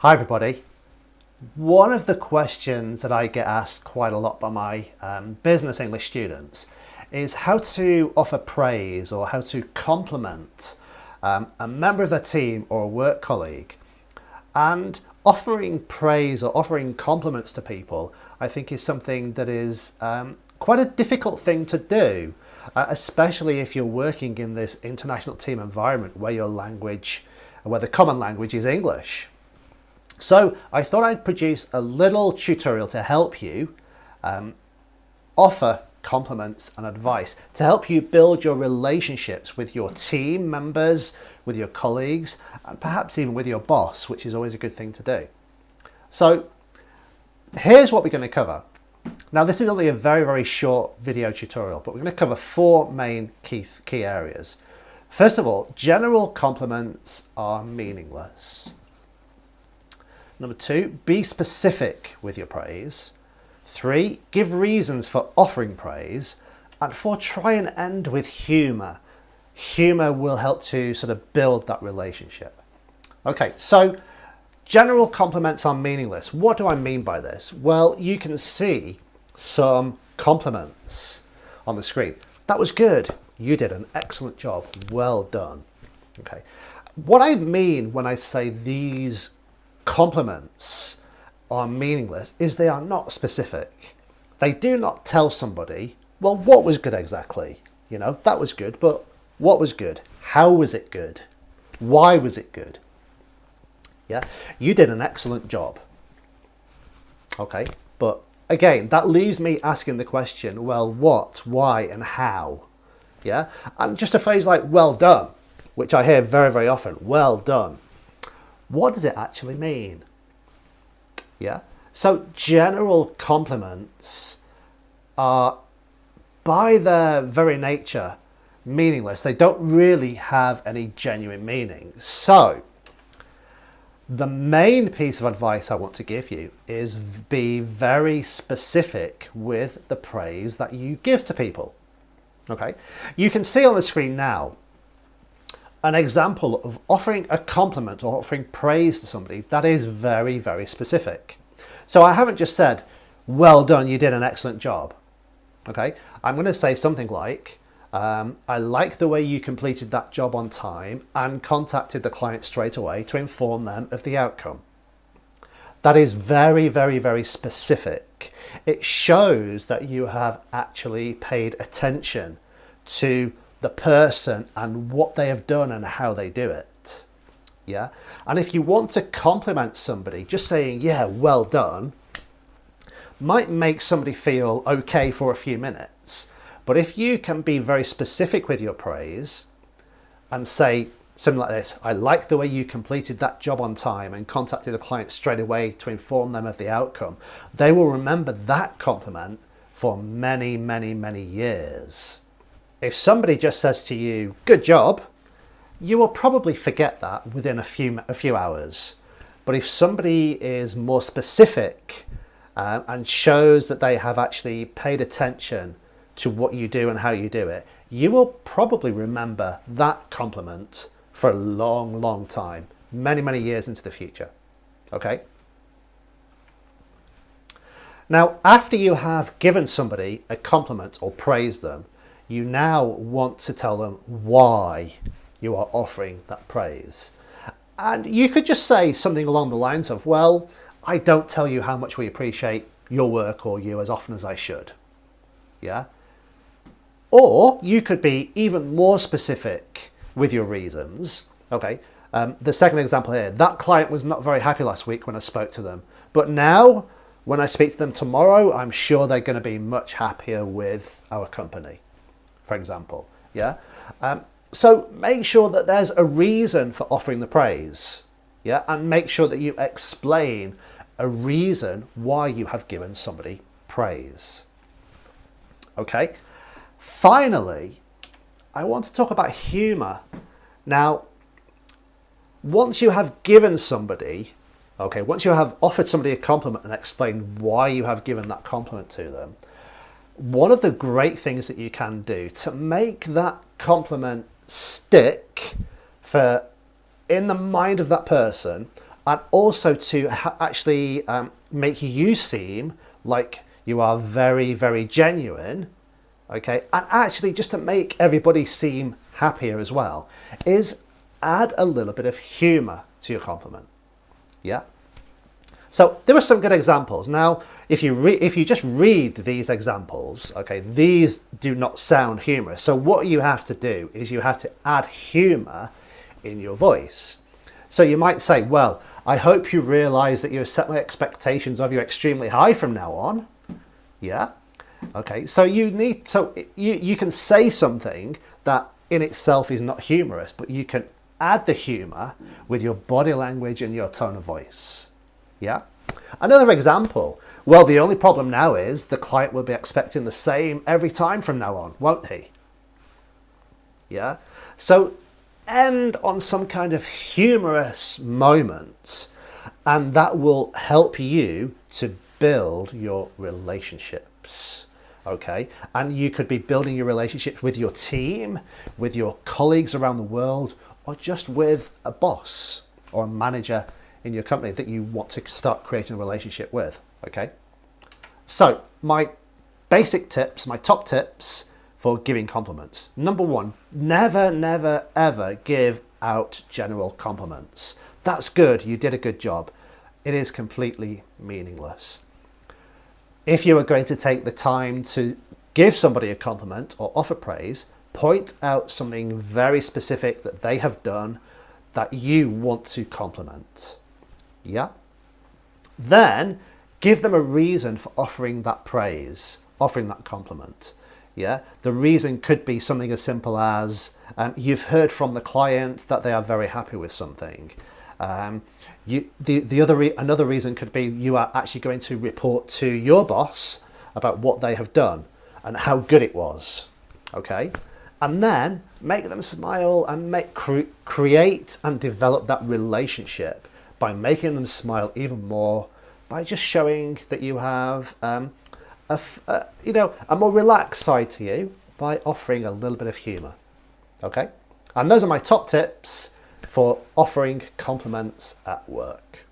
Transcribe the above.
Hi everybody. One of the questions that I get asked quite a lot by my business English students is how to offer praise or how to compliment a member of the team or a work colleague. And offering praise or offering compliments to people, I think, is something that is quite a difficult thing to do, especially if you're working in this international team environment where the common language is English. So I thought I'd produce a little tutorial to help you offer compliments and advice, to help you build your relationships with your team members, with your colleagues, and perhaps even with your boss, which is always a good thing to do. So here's what we're going to cover. Now, this is only a very, very short video tutorial, but we're going to cover four main key areas. First of all, general compliments are meaningless. Number two, be specific with your praise. 3, give reasons for offering praise. And 4, try and end with humour. Humour will help to sort of build that relationship. Okay, so general compliments are meaningless. What do I mean by this? Well, you can see some compliments on the screen. That was good. You did an excellent job. Well done. Okay. What I mean when I say these compliments are meaningless is they are not specific. They do not tell somebody, well, what was good exactly? You know, that was good, but what was good? How was it good? Why was it good? Yeah, you did an excellent job. Okay, but again, that leaves me asking the question, well, what, why, and how? Yeah, and just a phrase like well done, which I hear very, very often, well done. What does it actually mean? Yeah, so general compliments are, by their very nature, meaningless. They don't really have any genuine meaning. So the main piece of advice I want to give you is be very specific with the praise that you give to people. Okay, you can see on the screen now an example of offering a compliment or offering praise to somebody that is very, very specific. So I haven't just said, well done, you did an excellent job. Okay, I'm going to say something like, I like the way you completed that job on time and contacted the client straight away to inform them of the outcome. That is very, very, very specific. It shows that you have actually paid attention to the person and what they have done and how they do it. Yeah, and if you want to compliment somebody, just saying, yeah, well done, might make somebody feel okay for a few minutes. But if you can be very specific with your praise and say something like this, I like the way you completed that job on time and contacted the client straight away to inform them of the outcome, they will remember that compliment for many, many, many years. If somebody just says to you, good job, you will probably forget that within a few hours. But if somebody is more specific and shows that they have actually paid attention to what you do and how you do it, you will probably remember that compliment for a long, long time, many, many years into the future. Okay? Now, after you have given somebody a compliment or praised them, you now want to tell them why you are offering that praise. And you could just say something along the lines of, well, I don't tell you how much we appreciate your work or you as often as I should. Yeah? Or you could be even more specific with your reasons. Okay, the second example here, that client was not very happy last week when I spoke to them, but now when I speak to them tomorrow, I'm sure they're going to be much happier with our company, for example. Yeah, so make sure that there's a reason for offering the praise. Yeah, and make sure that you explain a reason why you have given somebody praise. Okay, finally, I want to talk about humour. Now, once you have given somebody, once you have offered somebody a compliment and explained why you have given that compliment to them, one of the great things that you can do to make that compliment stick in the mind of that person and also to actually make you seem like you are very, very genuine, okay, and actually just to make everybody seem happier as well, is add a little bit of humour to your compliment. Yeah. So there are some good examples. Now, if you just read these examples, okay, these do not sound humorous. So what you have to do is you have to add humour in your voice. So you might say, well, I hope you realise that you set my expectations of you extremely high from now on. Yeah. Okay. So you can say something that in itself is not humorous, but you can add the humour with your body language and your tone of voice. Yeah. Another example. Well, the only problem now is the client will be expecting the same every time from now on, won't he? Yeah. So end on some kind of humorous moment, and that will help you to build your relationships. Okay. And you could be building your relationships with your team, with your colleagues around the world, or just with a boss or a manager in your company that you want to start creating a relationship with. Okay. So my basic tips, my top tips for giving compliments. Number one, never, never, ever give out general compliments. That's good. You did a good job. It is completely meaningless. If you are going to take the time to give somebody a compliment or offer praise, point out something very specific that they have done that you want to compliment. Yeah. Then give them a reason for offering that praise, offering that compliment. Yeah. The reason could be something as simple as you've heard from the client that they are very happy with something. Another reason could be you are actually going to report to your boss about what they have done and how good it was. Okay. And then make them smile and create and develop that relationship by making them smile even more, by just showing that you have a more relaxed side to you by offering a little bit of humour. Okay? And those are my top tips for offering compliments at work.